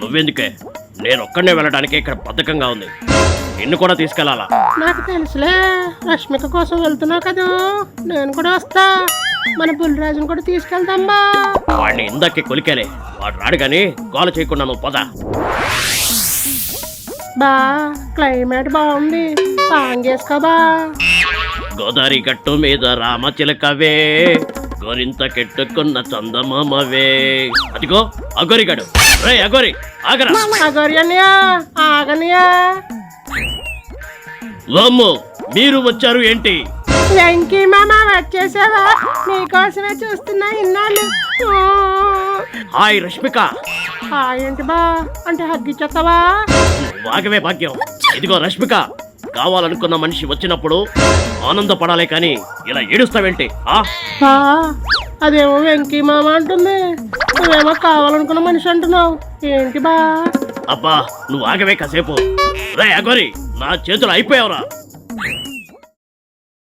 నువ్వెందుకే? నేను ఒక్కడనే వెళ్ళడానికి ఇక్కడ బద్ధకంగా ఉంది. నిన్ను కూడా తీసుకెళ్లాలా? నాకు తెలుసులే, రష్మిక కోసం వెళ్తున్నావు కదా, నేను కూడా వస్తా. మన బుల్లిరాజును కూడా తీసుకెళ్తాంబా. వాడిని ఇందాకే కొలికేలే, వాడు రాడు గాని గోల చేయకుండా నువ్వు పద. బా క్లైమేట్ బాగుంది, సాంగ్ చేసుకోబా. గోదావరి గట్టు మీద రామచిలకవే, గోరింత కెట్టుకున్న చందమామవే. అదిగో అగోరిగాడు. రే అగోరి, ఆగరా. అగోరి అన్నయ్య, ఆగన్నయ్య. వామ్మో, మీరు వచ్చారు ఏంటి? వెంకీ మామ వచ్చేసావా? నీకోసమే చూస్తున్నా ఇన్నాళ్ళు. హాయ్ రష్మిక. ఏంటి బా, అంటే హగ్గిచ్చేస్తావా? వాగవే భాగ్యం. ఇదిగో రష్మిక, కావాలనుకున్న మనిషి వచ్చినప్పుడు ఆనందపడాలే కానీ ఇలా ఏడుస్తావేంటి? బా, అదేమో వెంకీ మామ అంటుంది, నువ్వేమో కావాలనుకున్న మనిషి అంటున్నావు ఏంటి బా? అబ్బా నువ్వు ఆగవే కాసేపు. రే అగోరి, నా చేతులు అయిపోయావురా.